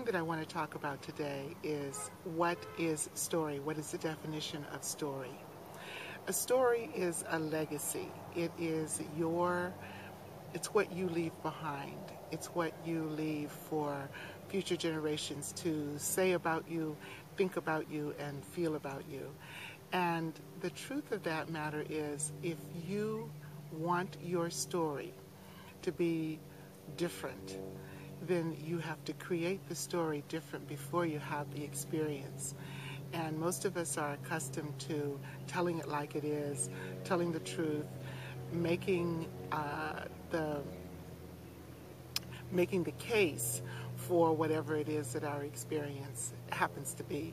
that I want to talk about today is what is story? What is the definition of story? A story is a legacy. It's what you leave behind. It's what you leave for future generations to say about you, think about you, and feel about you. And the truth of that matter is, if you want your story to be different, then you have to create the story different before you have the experience. And most of us are accustomed to telling it like it is, telling the truth, making the case for whatever it is that our experience happens to be.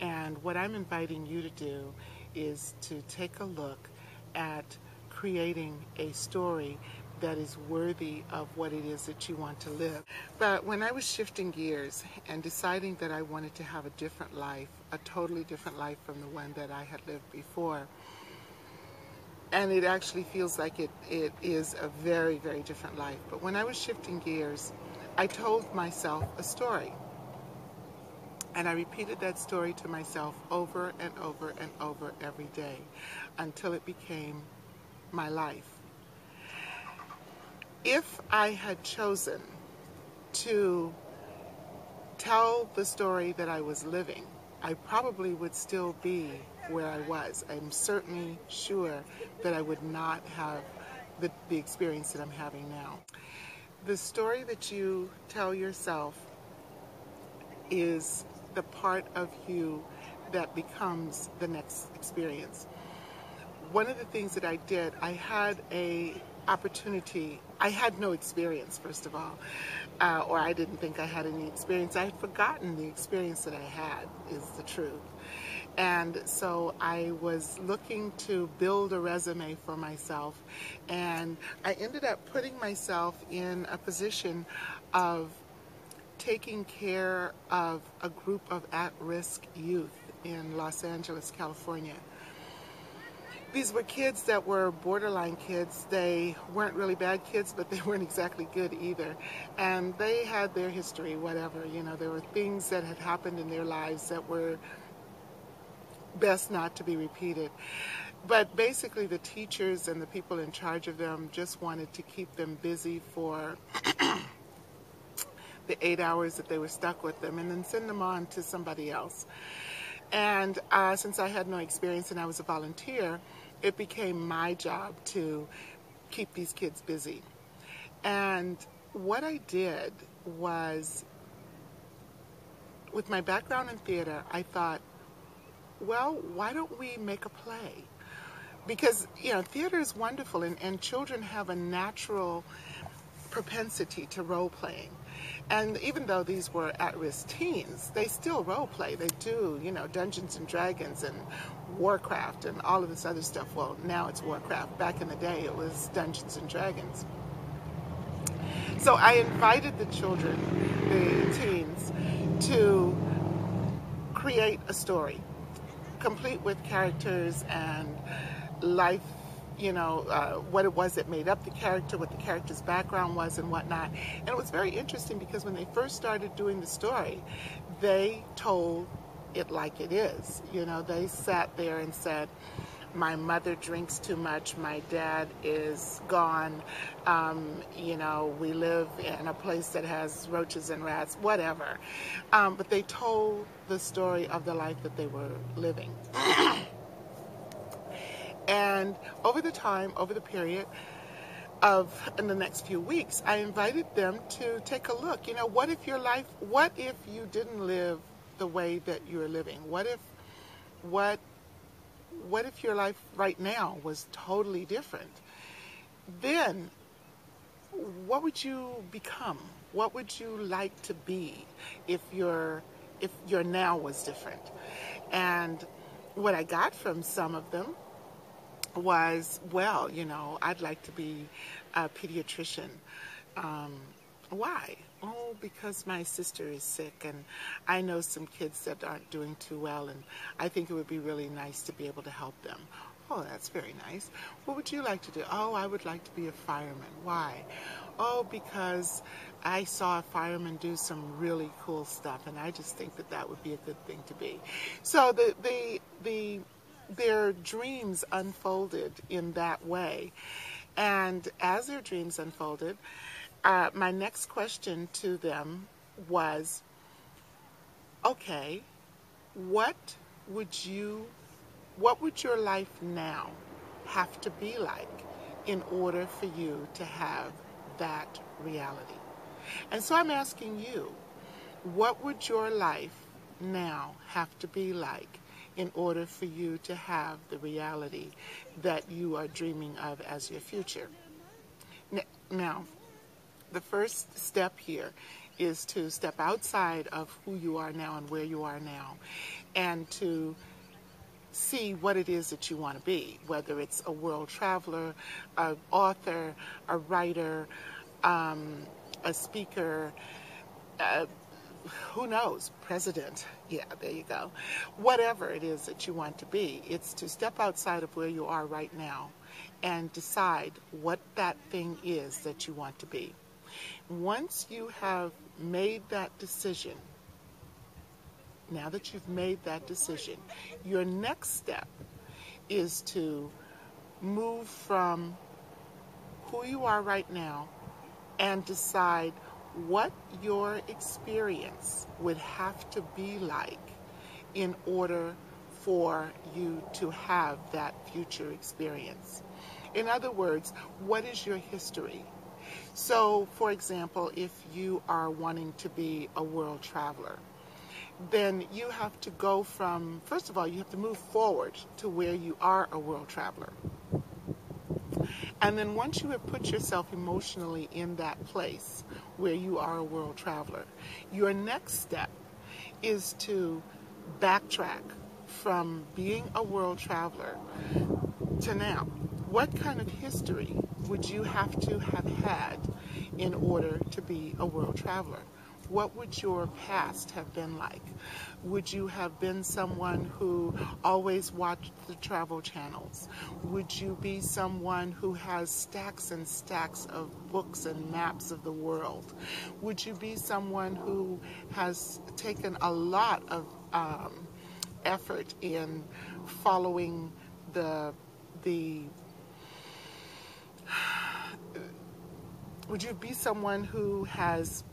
And what I'm inviting you to do is to take a look at creating a story that is worthy of what it is that you want to live. But when I was shifting gears and deciding that I wanted to have a different life, a totally different life from the one that I had lived before, and it actually feels like it is a very, very different life. But when I was shifting gears, I told myself a story. And I repeated that story to myself over and over and over every day until it became my life. If I had chosen to tell the story that I was living, I probably would still be where I was. I'm certainly sure that I would not have the experience that I'm having now. The story that you tell yourself is the part of you that becomes the next experience. One of the things that I did, I had a opportunity. I had no experience, first of all, or I didn't think I had any experience. I had forgotten the experience that I had, is the truth. And so I was looking to build a resume for myself, and I ended up putting myself in a position of taking care of a group of at-risk youth in Los Angeles, California. These were kids that were borderline kids. They weren't really bad kids, but they weren't exactly good either. And they had their history, whatever. You know, there were things that had happened in their lives that were best not to be repeated. But basically the teachers and the people in charge of them just wanted to keep them busy for the 8 hours that they were stuck with them and then send them on to somebody else. And since I had no experience and I was a volunteer, it became my job to keep these kids busy. And what I did was, with my background in theater, I thought, well, why don't we make a play? Because, you know, theater is wonderful, and children have a natural propensity to role playing. And even though these were at-risk teens, they still role play. They do, you know, Dungeons and Dragons and Warcraft and all of this other stuff. Well, now it's Warcraft. Back in the day, it was Dungeons and Dragons. So I invited the children, the teens, to create a story, complete with characters and life, you know, what it was that made up the character, what the character's background was and whatnot. And it was very interesting because when they first started doing the story, they told it like it is. You know, they sat there and said, my mother drinks too much, my dad is gone, you know, we live in a place that has roaches and rats, whatever. But they told the story of the life that they were living. And over the period of in the next few weeks, I invited them to take a look. You know, what if you didn't live the way that you're living? What if your life right now was totally different? Then what would you become? What would you like to be if your now was different? And what I got from some of them was, well, you know, I'd like to be a pediatrician. Why? Oh, because my sister is sick and I know some kids that aren't doing too well, and I think it would be really nice to be able to help them. Oh, that's very nice. What would you like to do? Oh, I would like to be a fireman. Why? Oh, because I saw a fireman do some really cool stuff, and I just think that that would be a good thing to be. So their dreams unfolded in that way. And as their dreams unfolded, my next question to them was, okay, what would your life now have to be like in order for you to have that reality? And so I'm asking you, what would your life now have to be like in order for you to have the reality that you are dreaming of as your future? Now, the first step here is to step outside of who you are now and where you are now, and to see what it is that you want to be, whether it's a world traveler, an author, a writer, a speaker, who knows, president. Yeah, there you go. Whatever it is that you want to be, it's to step outside of where you are right now and decide what that thing is that you want to be. Once you have made that decision, now that you've made that decision, your next step is to move from who you are right now and decide what your experience would have to be like in order for you to have that future experience. In other words, what is your history? So, for example, if you are wanting to be a world traveler, then you have to go from, first of all, you have to move forward to where you are a world traveler. And then once you have put yourself emotionally in that place where you are a world traveler, your next step is to backtrack from being a world traveler to now. What kind of history would you have to have had in order to be a world traveler? What would your past have been like? Would you have been someone who always watched the travel channels? Would you be someone who has stacks and stacks of books and maps of the world? Would you be someone who has taken a lot of effort in following would you be someone who has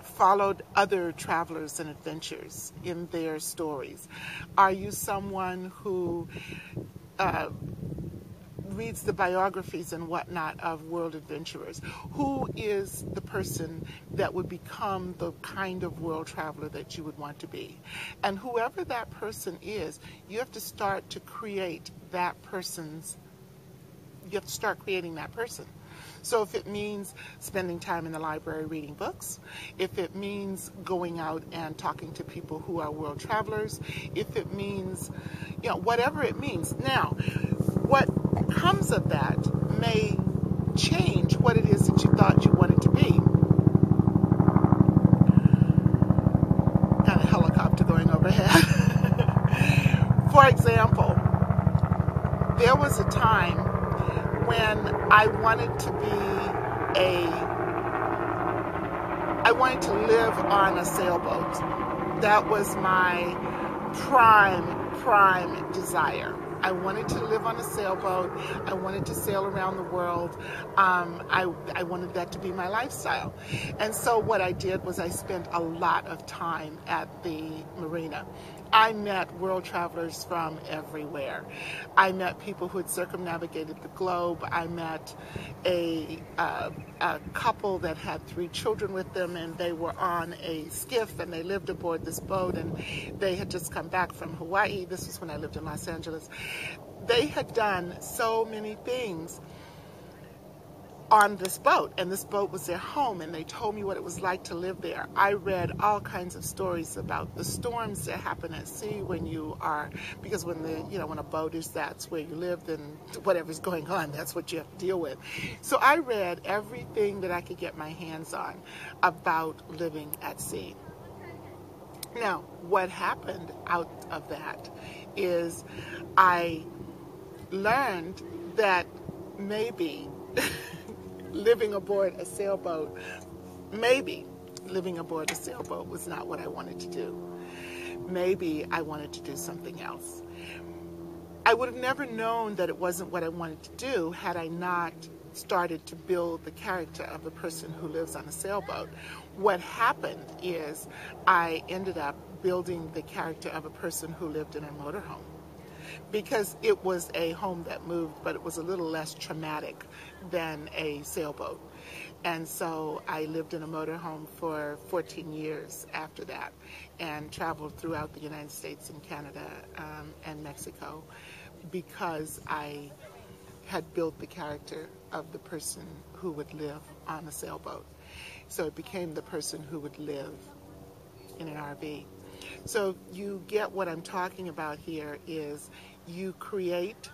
followed other travelers and adventures in their stories? Are you someone who reads the biographies and whatnot of world adventurers? Who is the person that would become the kind of world traveler that you would want to be? And whoever that person is, you have to start to create that person's, you have to start creating that person. So if it means spending time in the library reading books, if it means going out and talking to people who are world travelers, if it means, you know, whatever it means. Now, what comes of that may change what it is that you thought you wanted to be. Got a helicopter going overhead. For example, there was a time when I wanted to live on a sailboat. That was my prime desire. I wanted to live on a sailboat. I wanted to sail around the world. I wanted that to be my lifestyle. And so what I did was I spent a lot of time at the marina. I met world travelers from everywhere. I met people who had circumnavigated the globe. I met a couple that had 3 children with them, and they were on a skiff, and they lived aboard this boat, and they had just come back from Hawaii. This was when I lived in Los Angeles. They had done so many things on this boat, and this boat was their home, and they told me what it was like to live there. I read all kinds of stories about the storms that happen at sea when you are, because when when a boat is, that's where you live, then whatever's going on, that's what you have to deal with. So I read everything that I could get my hands on about living at sea. Now, what happened out of that is I learned that maybe living aboard a sailboat maybe living aboard a sailboat was not what I wanted to do. Maybe I wanted to do something else. I would have never known that it wasn't what I wanted to do had I not started to build the character of the person who lives on a sailboat. What happened is I ended up building the character of a person who lived in a motorhome, because it was a home that moved, but it was a little less traumatic than a sailboat. And so I lived in a motorhome for 14 years after that, and traveled throughout the United States and Canada and Mexico, because I had built the character of the person who would live on a sailboat. So it became the person who would live in an RV. So you get what I'm talking about here is you create,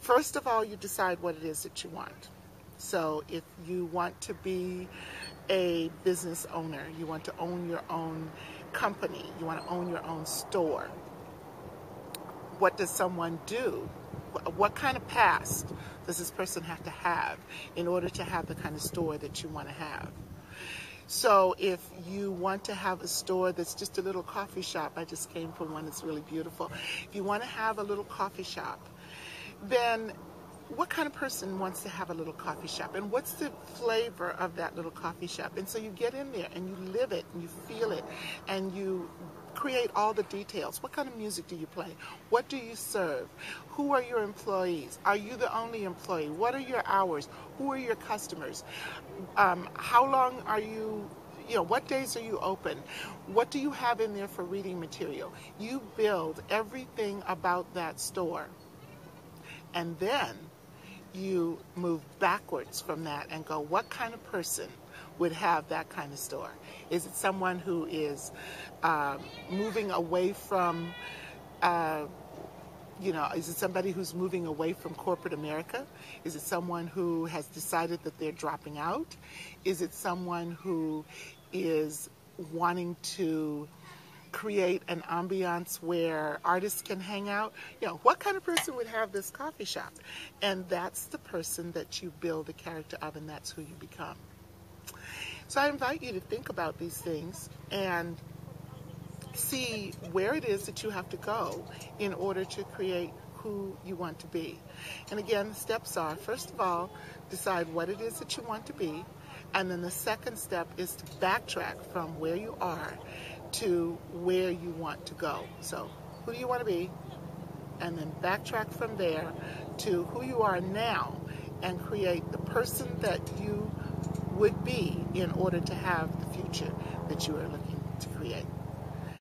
first of all, you decide what it is that you want. So if you want to be a business owner, you want to own your own company, you want to own your own store, what does someone do? What kind of past does this person have to have in order to have the kind of store that you want to have? So if you want to have a store that's just a little coffee shop, I just came from one that's really beautiful. If you want to have a little coffee shop, then what kind of person wants to have a little coffee shop? And what's the flavor of that little coffee shop? And so you get in there and you live it and you feel it and you create all the details. What kind of music do you play? What do you serve? Who are your employees? Are you the only employee? What are your hours? Who are your customers? How long are you, what days are you open? What do you have in there for reading material? You build everything about that store. And then you move backwards from that and go, what kind of person would have that kind of store? Is it someone who is moving away from, is it somebody who's moving away from corporate America? Is it someone who has decided that they're dropping out? Is it someone who is wanting to create an ambiance where artists can hang out? What kind of person would have this coffee shop? And that's the person that you build a character of, and that's who you become. So I invite you to think about these things and see where it is that you have to go in order to create who you want to be. And again, the steps are, first of all, decide what it is that you want to be. And then the second step is to backtrack from where you are to where you want to go. So who do you want to be? And then backtrack from there to who you are now and create the person that you would be in order to have the future that you are looking to create.